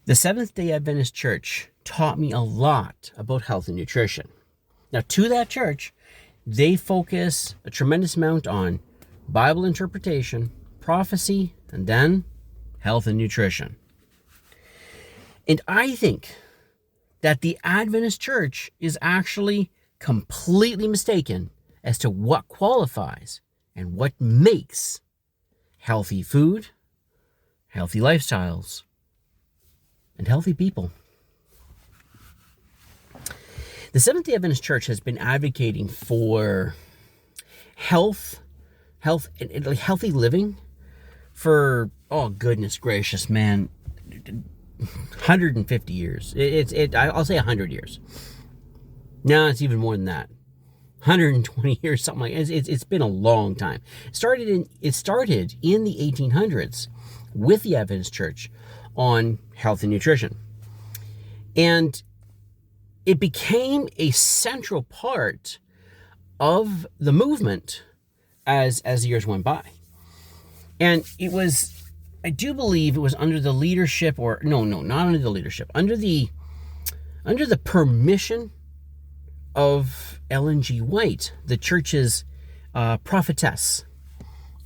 The Seventh-Day Adventist Church taught me a lot about health and nutrition. Now, to that church, they focus a tremendous amount on Bible interpretation, prophecy, and then health and nutrition. And I think that the Adventist Church is actually completely mistaken as to what qualifies and what makes healthy food, healthy lifestyles, and healthy people. The Seventh-Day Adventist Church has been advocating for health and healthy living for, oh goodness gracious, man, 150 years. I'll say 100 years. No, it's even more than that. 120 years, something like that. It's been a long time. It started in the 1800s with the Adventist Church on health and nutrition. And it became a central part of the movement as the years went by. And it was, I do believe it was under the leadership, or no, not under the leadership, under the permission of Ellen G. White, the church's prophetess.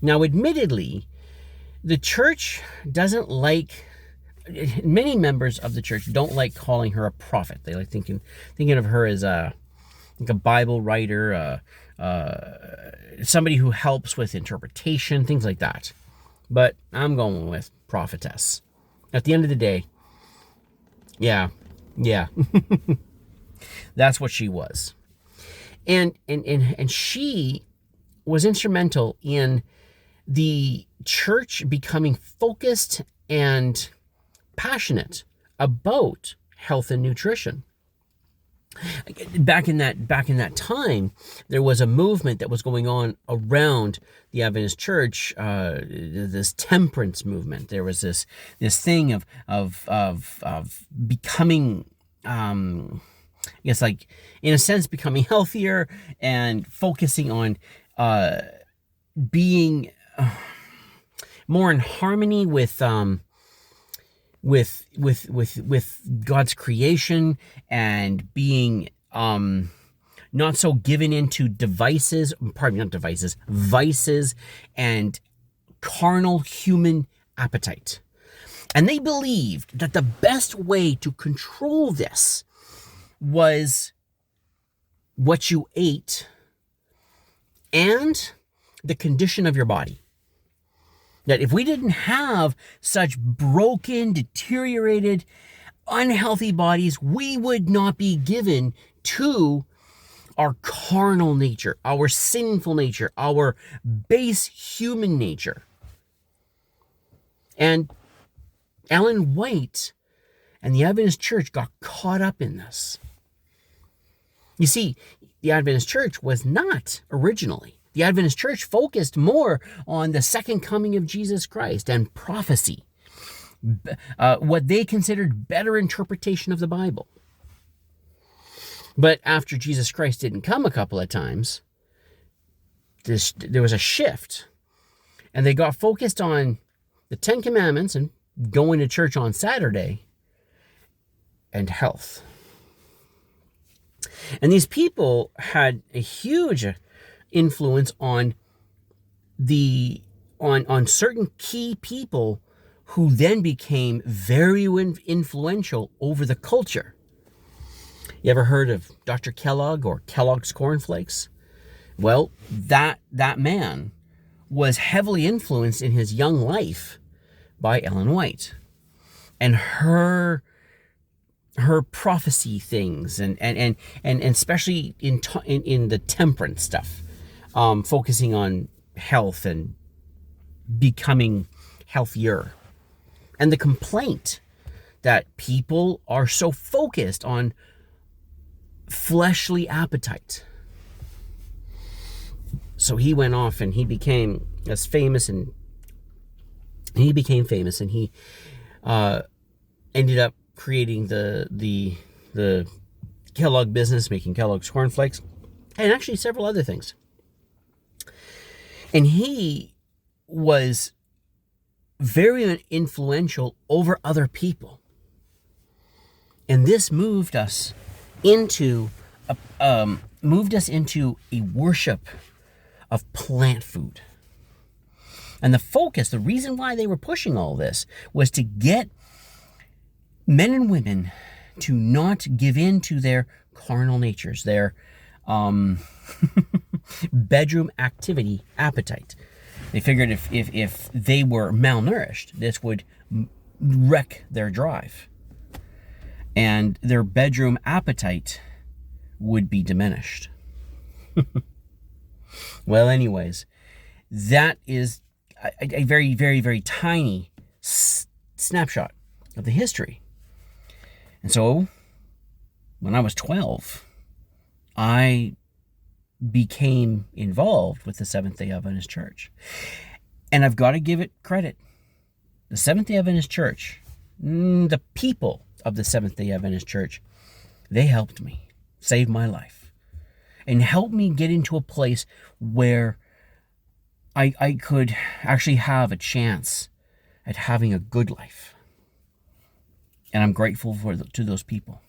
Now, admittedly, the church doesn't like, many members of the church don't like calling her a prophet. They like thinking of her as like a Bible writer, somebody who helps with interpretation, things like that. But I'm going with prophetess. At the end of the day, yeah, that's what she was. And she was instrumental in the church becoming focused and passionate about health and nutrition. Back in that time, there was a movement that was going on around the Adventist Church, this temperance movement. There was this thing of becoming, I guess, like, in a sense, becoming healthier and focusing on being more in harmony with God's creation, and being not so given into vices and carnal human appetite. And they believed that the best way to control this was what you ate and the condition of your body. That if we didn't have such broken, deteriorated, unhealthy bodies, we would not be given to our carnal nature, our sinful nature, our base human nature. And Ellen White and the Adventist Church got caught up in this. You see, the Adventist Church was not originally. The Adventist Church focused more on the second coming of Jesus Christ and prophecy, what they considered better interpretation of the Bible. But after Jesus Christ didn't come a couple of times, there was a shift, and they got focused on the Ten Commandments and going to church on Saturday and health. And these people had a huge influence on certain key people who then became very influential over the culture. You ever heard of Dr. Kellogg or Kellogg's Corn Flakes? Well, that man was heavily influenced in his young life by Ellen White and her prophecy things, and especially in the temperance stuff. Focusing on health and becoming healthier. And the complaint that people are so focused on fleshly appetite. So he went off and he became famous, and he ended up creating the Kellogg business, making Kellogg's Corn Flakes, and actually several other things. And he was very influential over other people. And this moved us into a worship of plant food. And the focus, the reason why they were pushing all this, was to get men and women to not give in to their carnal natures, their bedroom activity appetite. They figured if they were malnourished, this would wreck their drive, and their bedroom appetite would be diminished. Well, anyways, that is a very, very, very tiny snapshot of the history. And so, when I was 12, I became involved with the Seventh-Day Adventist Church. And I've got to give it credit. The Seventh-Day Adventist Church, the people of the Seventh-Day Adventist Church, they helped me, saved my life, and helped me get into a place where I could actually have a chance at having a good life. And I'm grateful to those people.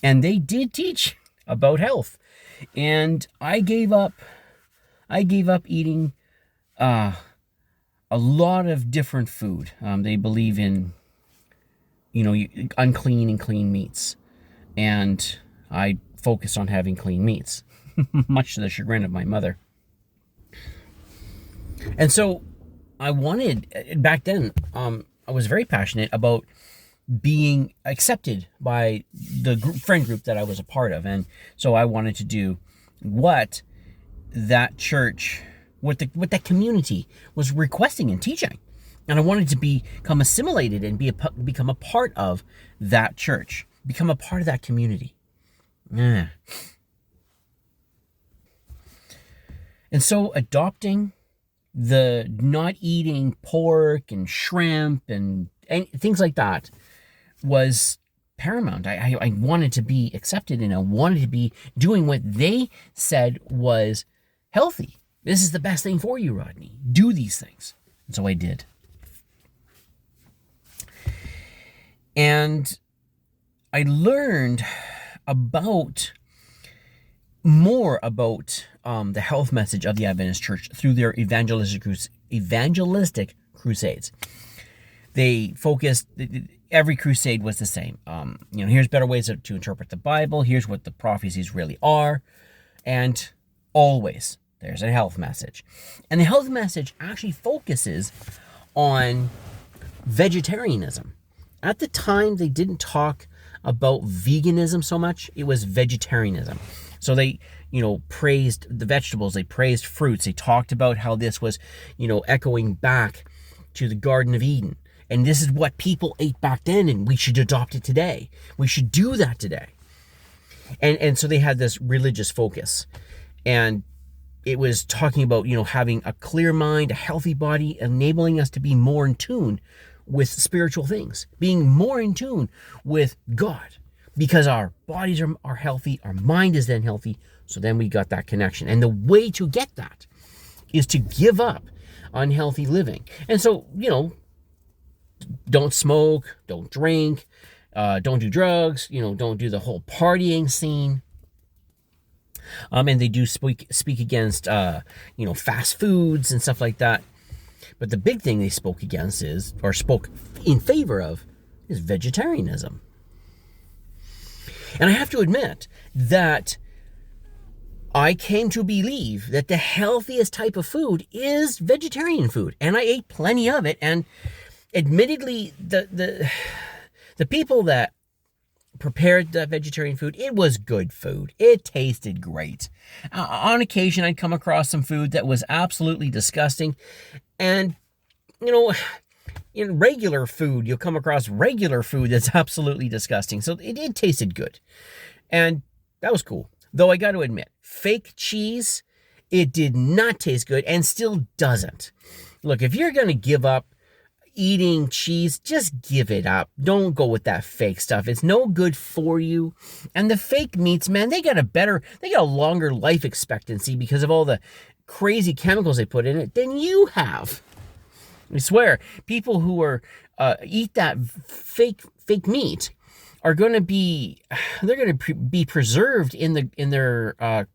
And they did teach about health. And I gave up eating a lot of different food. They believe in, unclean and clean meats. And I focused on having clean meats, much to the chagrin of my mother. And so I wanted, back then, I was very passionate about being accepted by the friend group that I was a part of. And so I wanted to do what that church, what that community was requesting and teaching. And I wanted to become assimilated and become a part of that church, become a part of that community. And so adopting the not eating pork and shrimp and things like that was paramount. I wanted to be accepted, and I wanted to be doing what they said was healthy. This is the best thing for you, Rodney. Do these things. And so I did. And I learned more about the health message of the Adventist Church through their evangelistic crusades. They focused, every crusade was the same. Here's better ways to interpret the Bible. Here's what the prophecies really are. And always there's a health message. And the health message actually focuses on vegetarianism. At the time, they didn't talk about veganism so much. It was vegetarianism. So they, praised the vegetables. They praised fruits. They talked about how this was, echoing back to the Garden of Eden. And this is what people ate back then, and we should adopt it today. We should do that today. And so they had this religious focus. And it was talking about, having a clear mind, a healthy body, enabling us to be more in tune with spiritual things, being more in tune with God, because our bodies are healthy, our mind is then healthy, so then we got that connection. And the way to get that is to give up unhealthy living. And so, don't smoke, don't drink, don't do drugs, don't do the whole partying scene. And they do speak against, fast foods and stuff like that. But the big thing they spoke in favor of, is vegetarianism. And I have to admit that I came to believe that the healthiest type of food is vegetarian food. And I ate plenty of it. And admittedly, the people that prepared the vegetarian food, it was good food. It tasted great. On occasion, I'd come across some food that was absolutely disgusting. And, in regular food, you'll come across regular food that's absolutely disgusting. So it tasted good. And that was cool. Though I got to admit, fake cheese, it did not taste good and still doesn't. Look, if you're going to give up eating cheese, just give it up. Don't go with that fake stuff. It's no good for you. And the fake meats, man, they got a longer life expectancy because of all the crazy chemicals they put in it than you have. I swear, people who eat that fake meat, are going to be, they're going to be preserved in their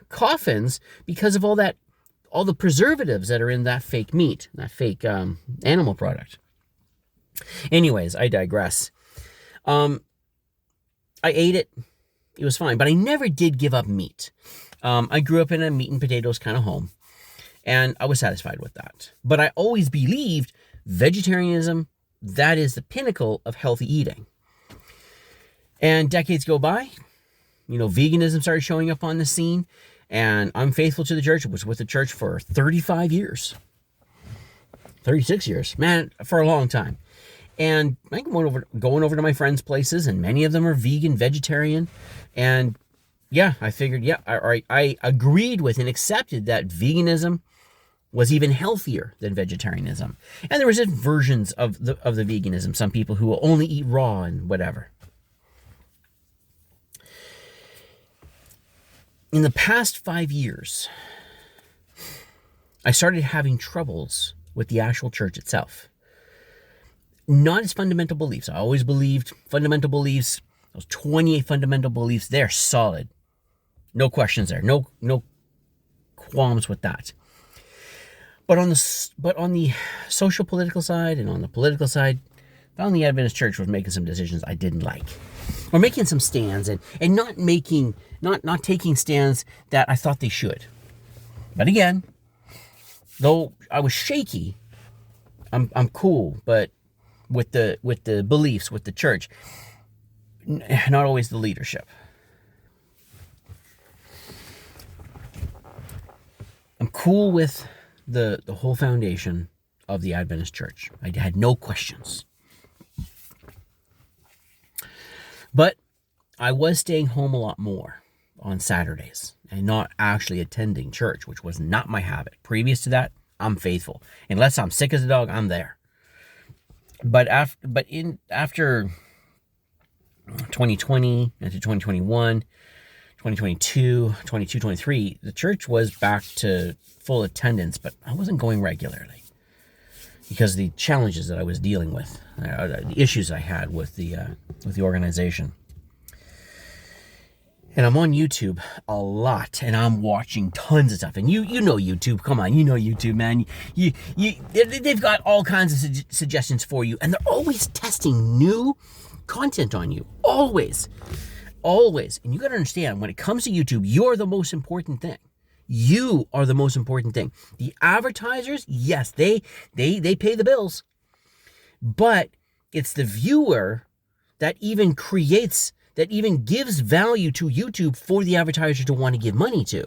coffins because of all the preservatives that are in that fake meat, that fake animal product. Anyways, I digress. I ate it. It was fine, but I never did give up meat. I grew up in a meat and potatoes kind of home, and I was satisfied with that. But I always believed vegetarianism, that is the pinnacle of healthy eating. And decades go by, veganism started showing up on the scene, and I'm faithful to the church. I was with the church for 35 years, 36 years, man, for a long time. And I'm going over to my friends' places, and many of them are vegan, vegetarian. And yeah, I figured, I agreed with and accepted that veganism was even healthier than vegetarianism. And there was just versions of the veganism. Some people who will only eat raw and whatever. In the past 5 years, I started having troubles with the actual church itself. Not its fundamental beliefs. I always believed fundamental beliefs, those 28 fundamental beliefs, they're solid. No questions there. No qualms with that. But on the social political side and on the political side, I found the Adventist Church was making some decisions I didn't like. Or making some stands and not taking stands that I thought they should. But again, though I was shaky, I'm cool, but with the beliefs, with the church, not always the leadership. I'm cool with the whole foundation of the Adventist Church. I had no questions. But I was staying home a lot more on Saturdays and not actually attending church, which was not my habit. Previous to that, I'm faithful. Unless I'm sick as a dog, I'm there. But after 2020 into 2021, 2022, 23, the church was back to full attendance, but I wasn't going regularly because of the challenges that I was dealing with, the issues I had with the organization. And I'm on YouTube a lot, and I'm watching tons of stuff. And you know YouTube, come on, you know YouTube, man. They've got all kinds of suggestions for you, and they're always testing new content on you, always. And you got to understand, when it comes to YouTube, you're the most important thing. You are the most important thing. The advertisers, yes, they pay the bills, but it's the viewer that even gives value to YouTube for the advertiser to want to give money to.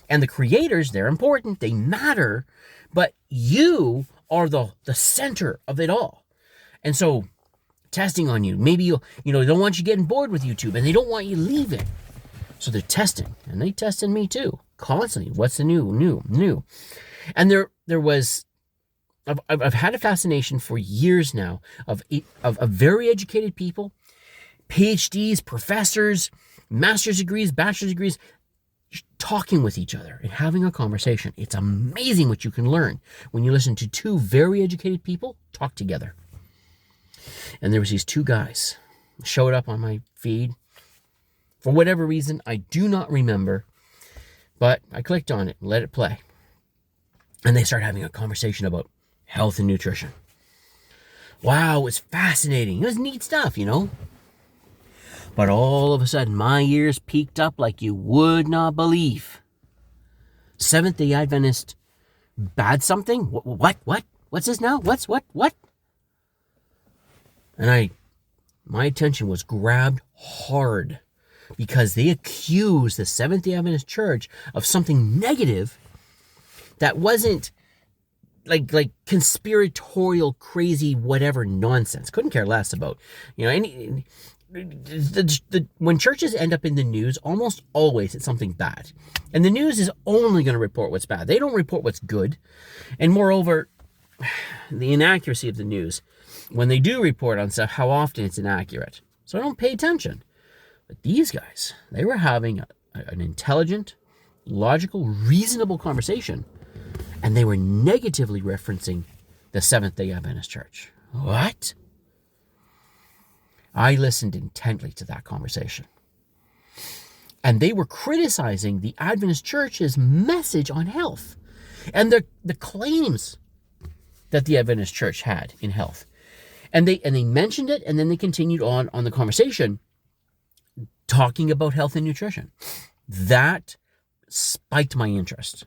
And the creators, they're important, they matter, but you are the center of it all. And so, testing on you, maybe they don't want you getting bored with YouTube, and they don't want you leaving. So they're testing, and they tested me too, constantly. What's the new? And there was, I've had a fascination for years now of very educated people, PhDs, professors, master's degrees, bachelor's degrees, talking with each other and having a conversation. It's amazing what you can learn when you listen to two very educated people talk together. And there was these two guys showed up on my feed. For whatever reason, I do not remember, but I clicked on it and let it play. And they started having a conversation about health and nutrition. Wow, it was fascinating. It was neat stuff, But all of a sudden, my ears peaked up like you would not believe. Seventh-Day Adventist bad something? What? What's this now? What? And my attention was grabbed hard because they accused the Seventh-Day Adventist Church of something negative that wasn't like conspiratorial, crazy, whatever nonsense. Couldn't care less about, when churches end up in the news, almost always it's something bad. And the news is only going to report what's bad. They don't report what's good. And moreover, the inaccuracy of the news, when they do report on stuff, how often it's inaccurate. So I don't pay attention. But these guys, they were having an intelligent, logical, reasonable conversation. And they were negatively referencing the Seventh-Day Adventist Church. What? I listened intently to that conversation. And they were criticizing the Adventist Church's message on health and the claims that the Adventist Church had in health. And they mentioned it, and then they continued on the conversation talking about health and nutrition. That spiked my interest.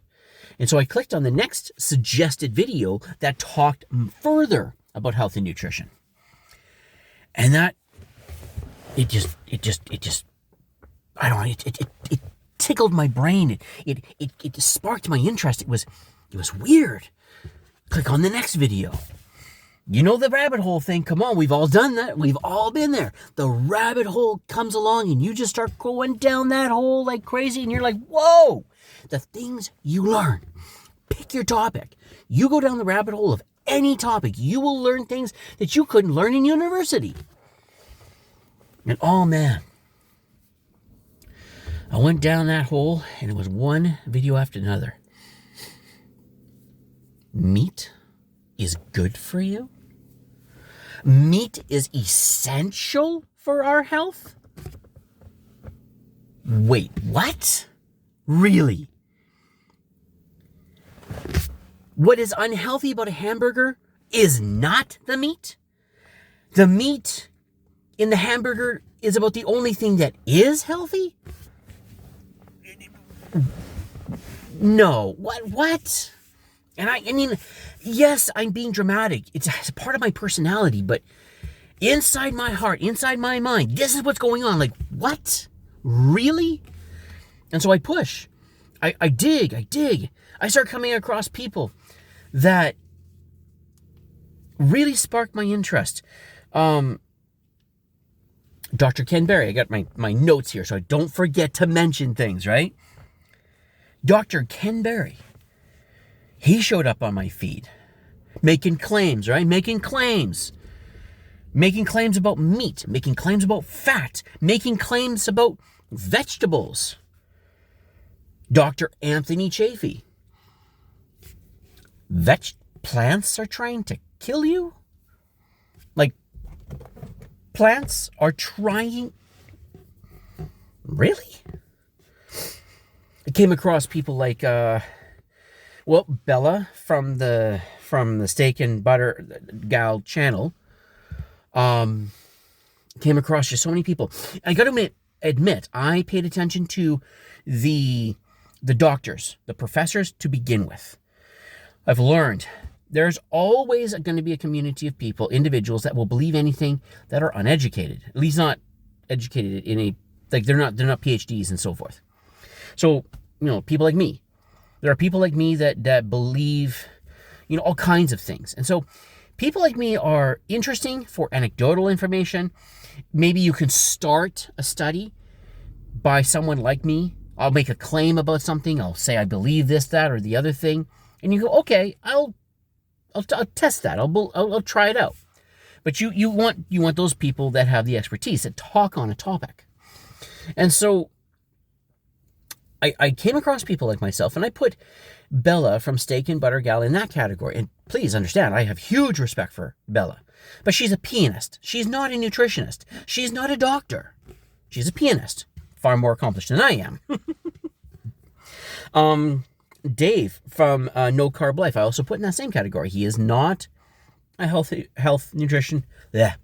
And so I clicked on the next suggested video that talked further about health and nutrition. And that, it tickled my brain. It sparked my interest. It was weird. Click on the next video. You know the rabbit hole thing. Come on, we've all done that. We've all been there. The rabbit hole comes along and you just start going down that hole like crazy, and you're like, whoa! The things you learn. Pick your topic. You go down the rabbit hole of any topic. You will learn things that you couldn't learn in university. And oh man, I went down that hole, and it was one video after another. Meat is good for you? Meat is essential for our health? Wait, what? Really? What is unhealthy about a hamburger is not the meat? The meat in the hamburger is about the only thing that is healthy? No. What? And I mean, yes, I'm being dramatic. It's a part of my personality, but inside my heart, inside my mind, this is what's going on. Like, what? Really? And so I push. I dig. I start coming across people that really sparked my interest. Dr. Ken Berry, I got my notes here, so I don't forget to mention things, right? Dr. Ken Berry, he showed up on my feed, making claims, right? Making claims about meat, making claims about fat, making claims about vegetables. Dr. Anthony Chaffee, plants are trying to kill you? Like, plants are trying? Really? I came across people like, Bella from the Steak and Butter Gal channel. Came across just so many people. I got to admit, I paid attention to the doctors, the professors to begin with. I've learned there's always going to be a community of people, individuals that will believe anything that are uneducated, at least not educated they're not PhDs and so forth. So, people like me. There are people like me that believe, all kinds of things. And so people like me are interesting for anecdotal information. Maybe you can start a study by someone like me. I'll make a claim about something. I'll say I believe this, that, or the other thing. And you go, okay, I'll test that. I'll try it out. But you want those people that have the expertise, that talk on a topic. And so I came across people like myself, and I put Bella from Steak and Butter Gal in that category. And please understand, I have huge respect for Bella. But she's a pianist. She's not a nutritionist. She's not a doctor. She's a pianist. Far more accomplished than I am. Dave from No Carb Life, I also put in that same category. He is not a health nutrition. Bleh.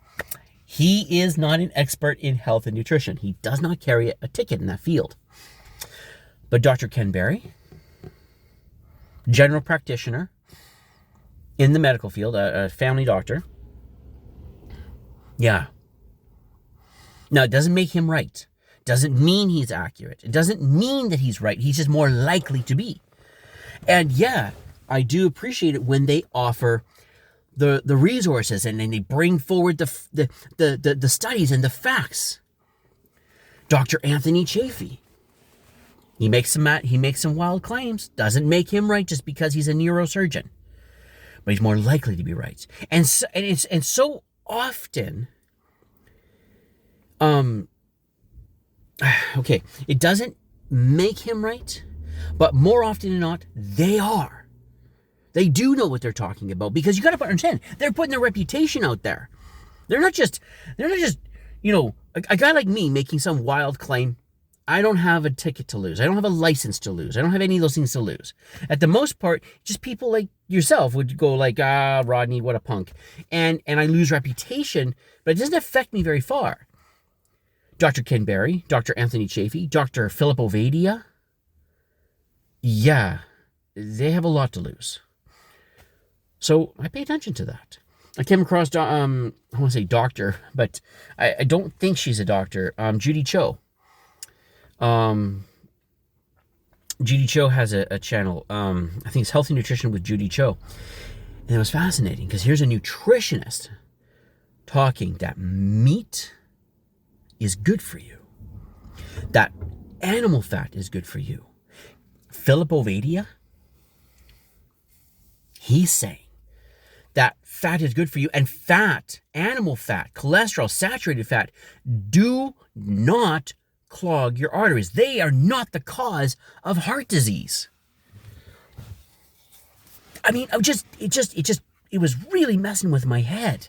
He is not an expert in health and nutrition. He does not carry a ticket in that field. But Dr. Ken Berry, general practitioner in the medical field, a family doctor. Yeah. Now, it doesn't make him right. Doesn't mean he's accurate. It doesn't mean that he's right. He's just more likely to be. And yeah, I do appreciate it when they offer the resources and then they bring forward the studies and the facts. Dr. Anthony Chaffee, he makes some wild claims. Doesn't make him right just because he's a neurosurgeon, but he's more likely to be right. And so often, okay, it doesn't make him right, but more often than not, they are. They do know what they're talking about, because you got to understand, they're putting their reputation out there. They're not just a guy like me making some wild claim, I don't have a ticket to lose. I don't have a license to lose. I don't have any of those things to lose. At the most part, just people like yourself would go like, Rodney, what a punk. And I lose reputation, but it doesn't affect me very far. Dr. Ken Berry, Dr. Anthony Chaffee, Dr. Philip Ovadia, yeah, they have a lot to lose. So I pay attention to that. I came across, I want to say doctor, but I don't think she's a doctor, Judy Cho. Judy Cho has a channel, I think it's Healthy Nutrition with Judy Cho. And it was fascinating because here's a nutritionist talking that meat is good for you, that animal fat is good for you. Philip Ovadia, he's saying that fat is good for you, and fat, animal fat, cholesterol, saturated fat, do not clog your arteries. They are not the cause of heart disease. I mean, it was really messing with my head.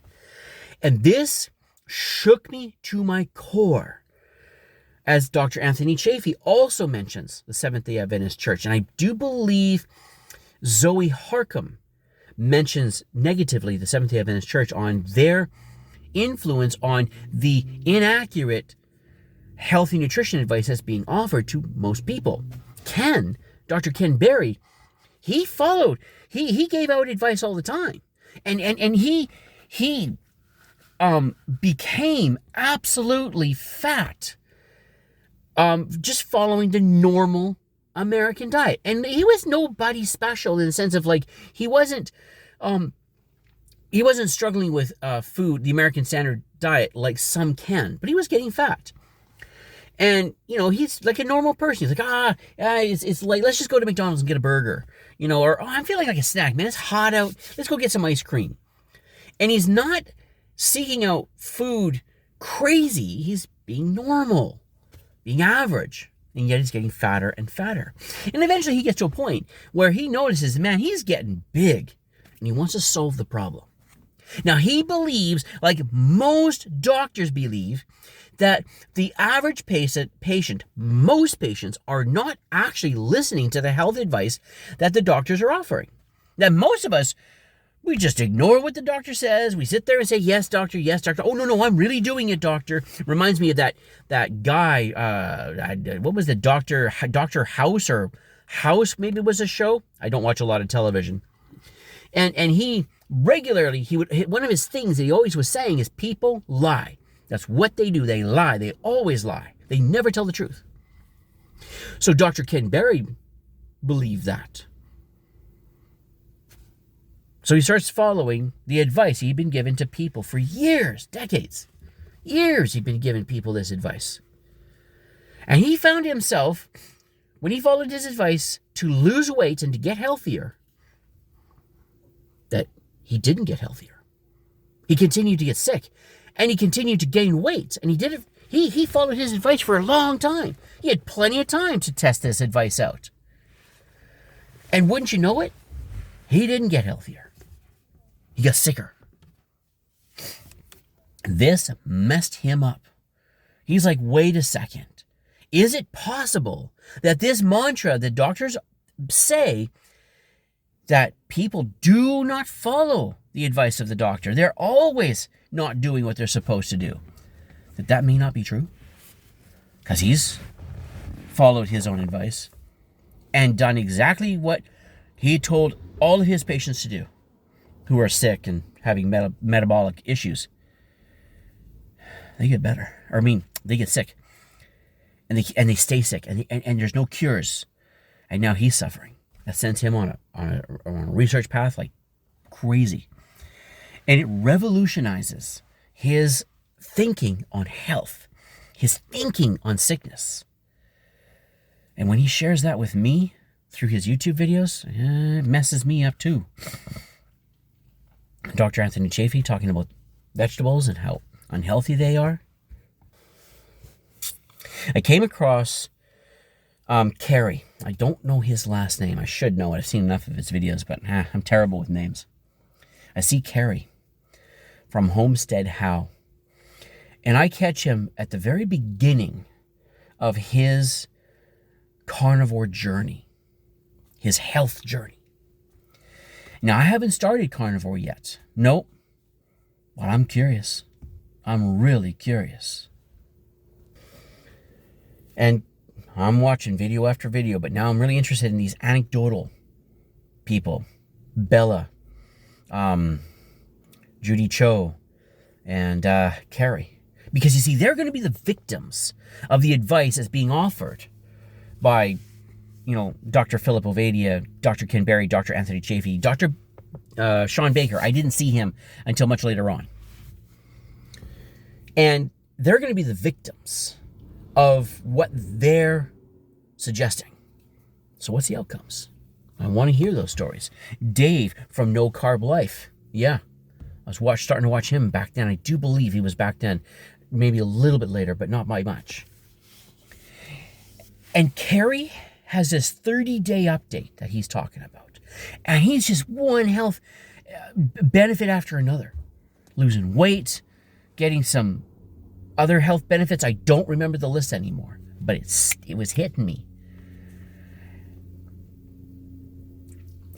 And this shook me to my core. As Dr. Anthony Chaffee also mentions the Seventh-Day Adventist Church. And I do believe Zoe Harcum mentions negatively the Seventh-Day Adventist Church on their influence on the inaccurate healthy nutrition advice that's being offered to most people. Dr. Ken Berry, he followed, he gave out advice all the time. And he became absolutely fat, just following the normal American diet. And he was nobody special in the sense of like, he wasn't struggling with food, the American standard diet, like some can, but he was getting fat. And, he's like a normal person. He's like, it's like, let's just go to McDonald's and get a burger, or, I'm feeling like a snack, man. It's hot out. Let's go get some ice cream. And he's not seeking out food crazy. He's being normal, being average. And yet he's getting fatter and fatter. And eventually he gets to a point where he notices, man, he's getting big. And he wants to solve the problem. Now, he believes, like most doctors believe, that the average patient, most patients, are not actually listening to the health advice that the doctors are offering. That most of us, we just ignore what the doctor says. We sit there and say, yes, doctor, yes, doctor. Oh, no, I'm really doing it, doctor. Reminds me of that guy, what was the Dr. House or House, maybe was a show? I don't watch a lot of television. And he regularly, one of his things that he always was saying is people lie. That's what they do. They lie. They always lie. They never tell the truth. So Dr. Ken Berry believed that. So he starts following the advice he'd been given to people for years, decades. Years he'd been giving people this advice. And he found himself, when he followed his advice to lose weight and to get healthier, that he didn't get healthier. He continued to get sick. And he continued to gain weight. And he did it. He followed his advice for a long time. He had plenty of time to test this advice out. And wouldn't you know it? He didn't get healthier. He got sicker. This messed him up. He's like, wait a second. Is it possible that this mantra that doctors say that people do not follow the advice of the doctor, they're always not doing what they're supposed to do, that may not be true? Because he's followed his own advice and done exactly what he told all of his patients to do who are sick and having metabolic issues. They get better. They get sick. And they stay sick. And there's no cures. And now he's suffering. That sends him on a research path like crazy. And it revolutionizes his thinking on health, his thinking on sickness. And when he shares that with me through his YouTube videos, it messes me up too. Dr. Anthony Chaffee talking about vegetables and how unhealthy they are. I came across Kerry. I don't know his last name. I should know it. I've seen enough of his videos, but I'm terrible with names. I see Kerry from Homestead How. And I catch him at the very beginning of his carnivore journey, his health journey. Now, I haven't started carnivore yet. Nope. But I'm curious. I'm really curious. And I'm watching video after video, but now I'm really interested in these anecdotal people. Bella, Judy Cho, and Kerry. Because you see, they're going to be the victims of the advice that's being offered by, Dr. Philip Ovadia, Dr. Ken Berry, Dr. Anthony Chaffee, Dr. Sean Baker. I didn't see him until much later on. And they're going to be the victims of what they're suggesting. So what's the outcomes? I want to hear those stories. Dave from No Carb Life. Yeah, I was starting to watch him back then. I do believe he was back then. Maybe a little bit later, but not by much. And Kerry has this 30-day update that he's talking about. And he's just one health benefit after another. Losing weight, getting some other health benefits. I don't remember the list anymore, but it was hitting me.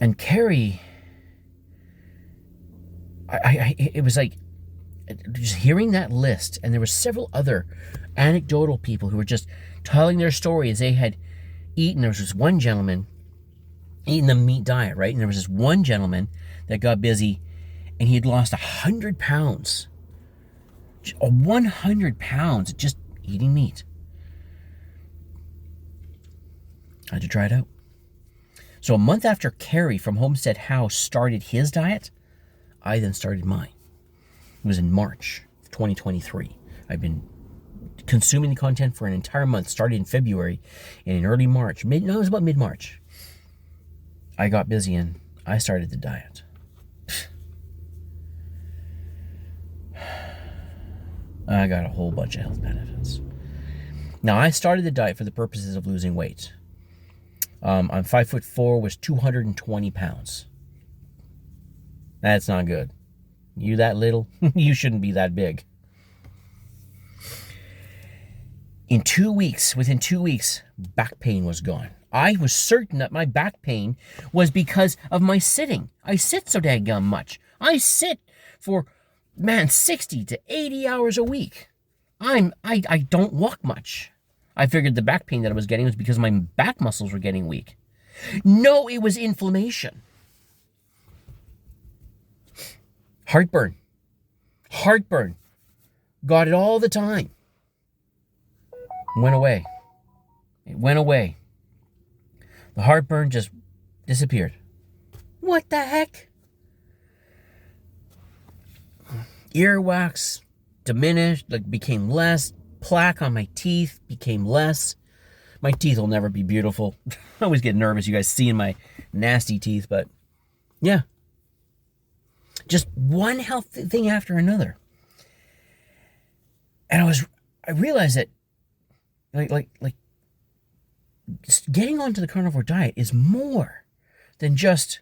And Kerry, it was like just hearing that list, and there were several other anecdotal people who were just telling their stories. They had eaten. There was this one gentleman eating the meat diet, right? And there was this one gentleman that got busy, and he had lost 100 pounds. 100 pounds just eating meat. I had to try it out. So a month after Kerry from Homestead House started his diet, I then started mine. It was in March of 2023. I've been consuming the content for an entire month, started in February, and in early March, it was about mid-March, I got busy and I started the diet. I got a whole bunch of health benefits. Now, I started the diet for the purposes of losing weight. I'm 5'4", was 220 pounds. That's not good. You that little? You shouldn't be that big. Within 2 weeks, back pain was gone. I was certain that my back pain was because of my sitting. I sit so daggum much. I sit for 60 to 80 hours a week. I don't walk much. I figured the back pain that I was getting was because my back muscles were getting weak. No, it was inflammation. Heartburn. Got it all the time. Went away. It went away. The heartburn just disappeared. What the heck? Earwax diminished, became less. Plaque on my teeth became less. My teeth will never be beautiful. I always get nervous, you guys seeing my nasty teeth, but yeah. Just one health thing after another. And I realized that like getting onto the carnivore diet is more than just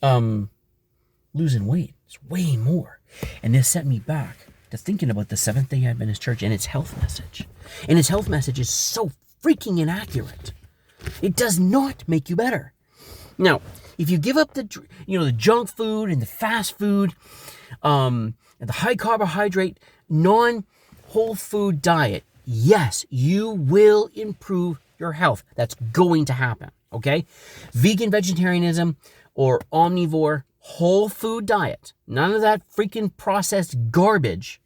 losing weight. It's way more. And this set me back to thinking about the Seventh-Day Adventist Church and its health message. And its health message is so freaking inaccurate. It does not make you better. Now, if you give up the junk food and the fast food, and the high carbohydrate, non-whole food diet, yes, you will improve your health. That's going to happen, okay? Vegan vegetarianism or omnivore whole food diet, none of that freaking processed garbage,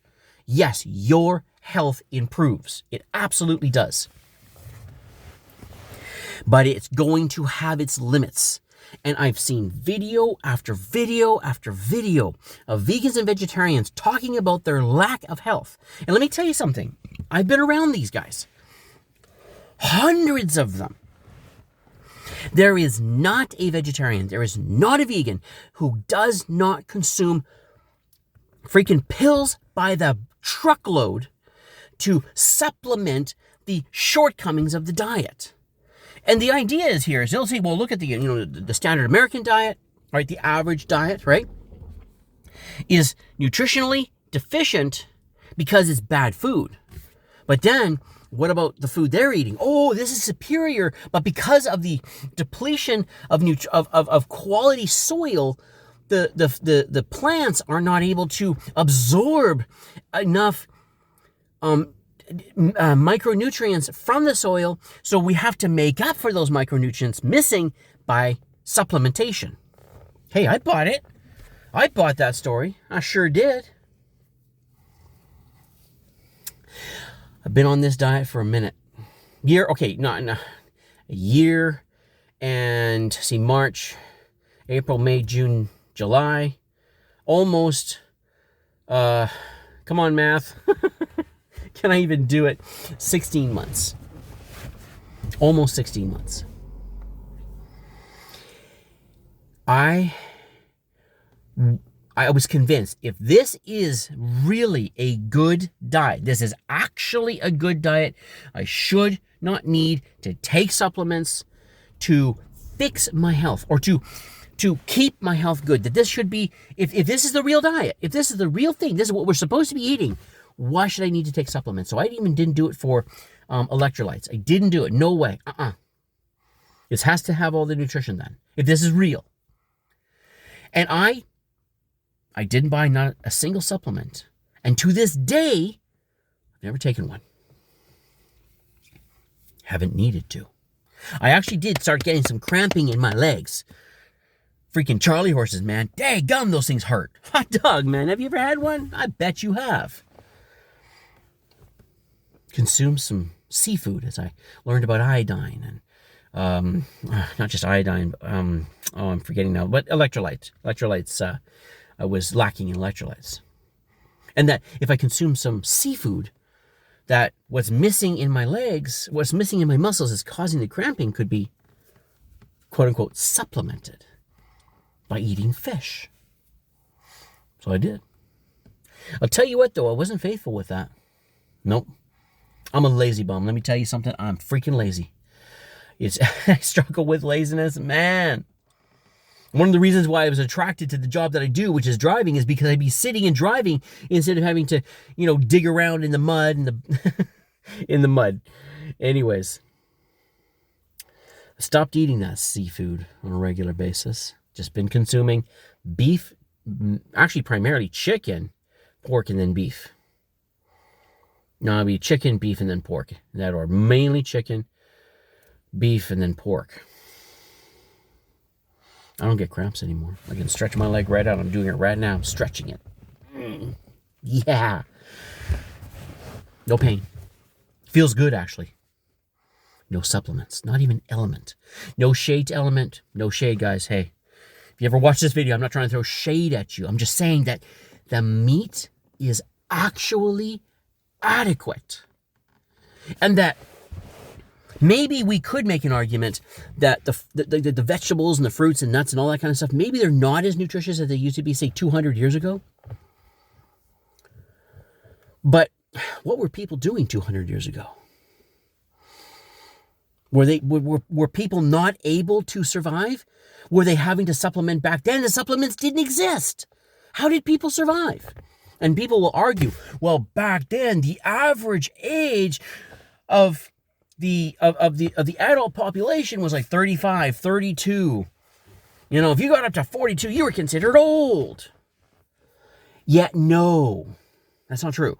yes, your health improves. It absolutely does. But it's going to have its limits. And I've seen video after video after video of vegans and vegetarians talking about their lack of health. And let me tell you something. I've been around these guys. Hundreds of them. There is not a vegetarian, there is not a vegan who does not consume freaking pills by the truckload to supplement the shortcomings of the diet. And the idea is here is they'll say, well, look at the standard American diet, right? The average diet, right? Is nutritionally deficient because it's bad food. But then, what about the food they're eating? Oh, this is superior, but because of the depletion of quality soil, the plants are not able to absorb enough micronutrients from the soil, so we have to make up for those micronutrients missing by supplementation. Hey, I bought it. I bought that story. I sure did. I've been on this diet for a minute. A year and March, April, May, June, July. Almost, come on, math. Can I even do it? 16 months. Almost 16 months. I was convinced if this is really a good diet, this is actually a good diet, I should not need to take supplements to fix my health or to keep my health good. That this should be, if this is the real diet, if this is the real thing, this is what we're supposed to be eating, why should I need to take supplements? So I didn't do it for electrolytes. I didn't do it. No way. This has to have all the nutrition then, if this is real. And I didn't buy not a single supplement. And to this day, I've never taken one. Haven't needed to. I actually did start getting some cramping in my legs. Freaking Charlie horses, man. Daggum, those things hurt. Hot dog, man. Have you ever had one? I bet you have. Consumed some seafood as I learned about iodine and not just iodine. I'm forgetting now, but electrolytes. Electrolytes. I was lacking in electrolytes, and that if I consume some seafood, that what's missing in my legs, what's missing in my muscles, is causing the cramping, could be quote unquote supplemented by eating fish. So I did. I'll tell you what though, I wasn't faithful with that. Nope. I'm a lazy bum. Let me tell you something. I'm freaking lazy. I struggle with laziness, man. One of the reasons why I was attracted to the job that I do, which is driving, is because I'd be sitting and driving instead of having to, dig around in the mud in the mud. Anyways, I stopped eating that seafood on a regular basis. Just been consuming beef, actually primarily chicken, pork, and then beef. No, it'd be chicken, beef, and then pork. Or mainly chicken, beef, and then pork. I don't get cramps anymore. I can stretch my leg right out. I'm doing it right now. I'm stretching it. Yeah. No pain. Feels good, actually. No supplements. Not even element. No shade to element. No shade, guys. Hey, if you ever watch this video, I'm not trying to throw shade at you. I'm just saying that the meat is actually adequate. And that maybe we could make an argument that the vegetables and the fruits and nuts and all that kind of stuff, maybe they're not as nutritious as they used to be, say, 200 years ago. But what were people doing 200 years ago? Were people not able to survive? Were they having to supplement back then? The supplements didn't exist. How did people survive? And people will argue, well, back then the average age of the adult population was like 35, 32. If you got up to 42, you were considered old. Yet no, that's not true.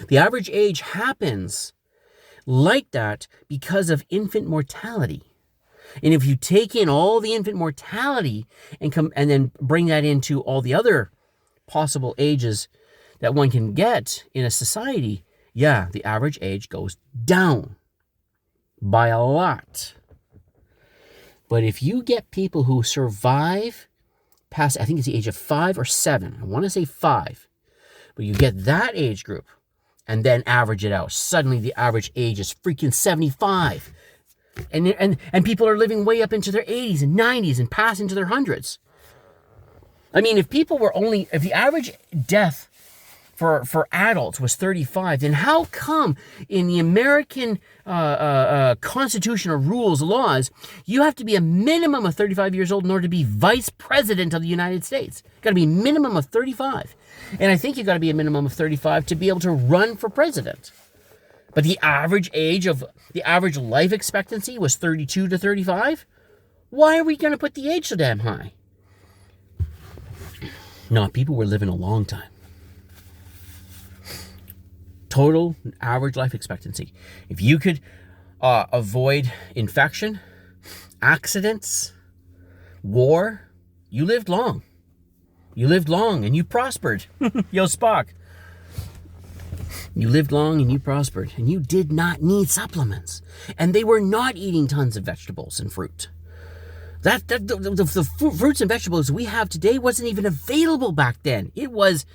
The average age happens like that because of infant mortality. And if you take in all the infant mortality and then bring that into all the other possible ages that one can get in a society, yeah, the average age goes down by a lot. But if you get people who survive past, I think it's the age of 5 or 7, I want to say 5, but you get that age group and then average it out, suddenly the average age is freaking 75. And people are living way up into their 80s and 90s and past into their hundreds. I mean, if the average death for adults was 35, then how come in the American constitutional rules, laws, you have to be a minimum of 35 years old in order to be vice president of the United States? Got to be a minimum of 35. And I think you got to be a minimum of 35 to be able to run for president. But the average life expectancy was 32 to 35. Why are we going to put the age so damn high? No, people were living a long time. Total average life expectancy. If you could avoid infection, accidents, war, you lived long. You lived long and you prospered. Yo, Spock. You lived long and you prospered. And you did not need supplements. And they were not eating tons of vegetables and fruit. The fruits and vegetables we have today wasn't even available back then. It was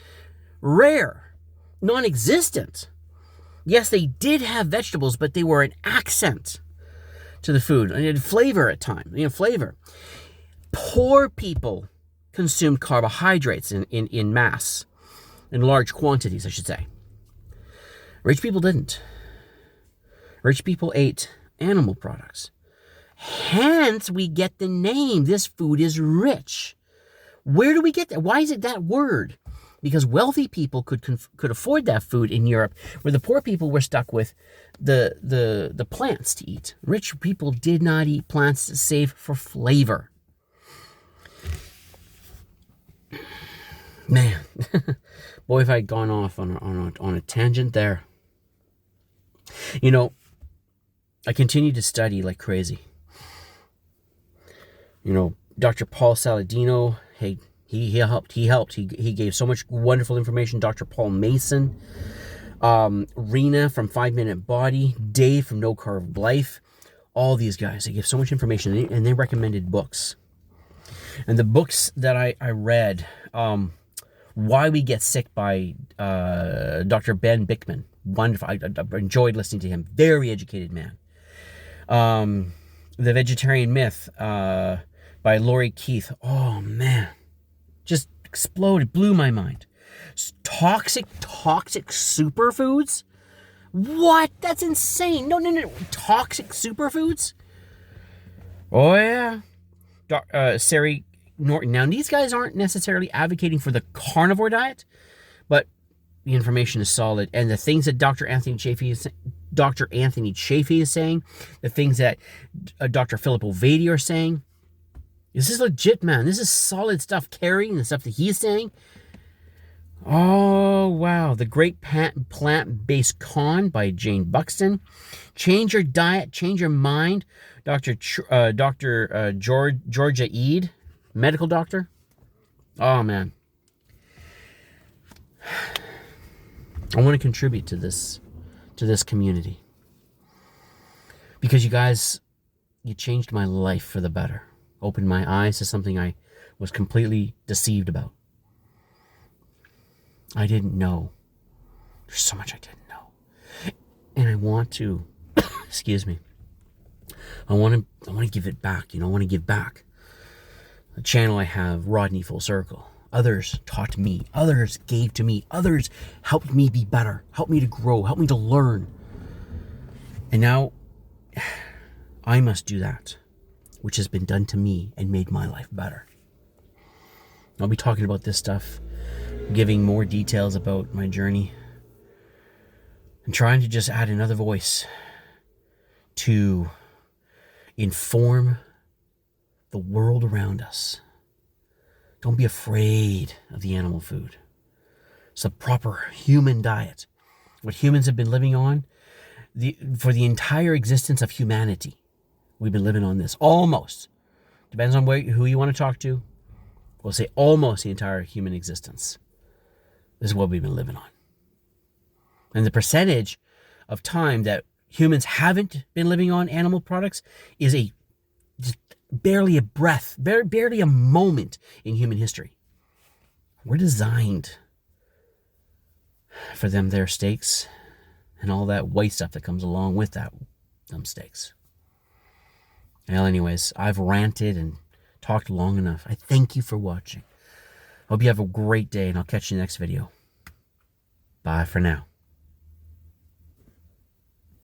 rare, non-existent. Yes, they did have vegetables, but they were an accent to the food. And it had flavor at times, flavor. Poor people consumed carbohydrates in mass, in large quantities, I should say. Rich people didn't. Rich people ate animal products. Hence, we get the name, this food is rich. Where do we get that? Why is it that word? Because wealthy people could afford that food in Europe, where the poor people were stuck with the plants to eat. Rich people did not eat plants save for flavor. Man, boy, if I had gone off on a tangent there. I continued to study like crazy. Dr. Paul Saladino, hey, he helped. He gave so much wonderful information. Dr. Paul Mason, Rena from 5 Minute Body, Dave from No Carb Life, all these guys, they gave so much information, and they recommended books. And the books that I read, Why We Get Sick by Dr. Ben Bickman, wonderful. I enjoyed listening to him. Very educated man. The Vegetarian Myth by Lori Keith. Oh, man. Just exploded. Blew my mind. Toxic superfoods? What? That's insane. No. Toxic superfoods? Oh, yeah. Sari Norton. Now, these guys aren't necessarily advocating for the carnivore diet, but the information is solid. And the things that Dr. Anthony Chaffee is saying, the things that Dr. Philip Ovady are saying, this is legit, man. This is solid stuff. Kerry and the stuff that he's saying. Oh, wow. The Great Plant-Based Con by Jane Buxton. Change Your Diet, Change Your Mind. Dr. Georgia Eade, medical doctor. Oh, man. I want to contribute to this community. Because you guys, you changed my life for the better. Opened my eyes to something I was completely deceived about. I didn't know. There's so much I didn't know. And I want to, excuse me, I want to give it back. I want to give back. The channel I have, Rodney Full Circle. Others taught me. Others gave to me. Others helped me be better. Helped me to grow. Helped me to learn. And now, I must do that, which has been done to me and made my life better. I'll be talking about this stuff, giving more details about my journey, and trying to just add another voice to inform the world around us. Don't be afraid of the animal food. It's the proper human diet. What humans have been living on for the entire existence of humanity. We've been living on this. Almost. Depends on who you want to talk to. We'll say almost the entire human existence. This is what we've been living on. And the percentage of time that humans haven't been living on animal products is just barely a breath, barely a moment in human history. We're designed for their steaks and all that white stuff that comes along with them steaks. Well, anyways, I've ranted and talked long enough. I thank you for watching. Hope you have a great day, and I'll catch you in the next video. Bye for now.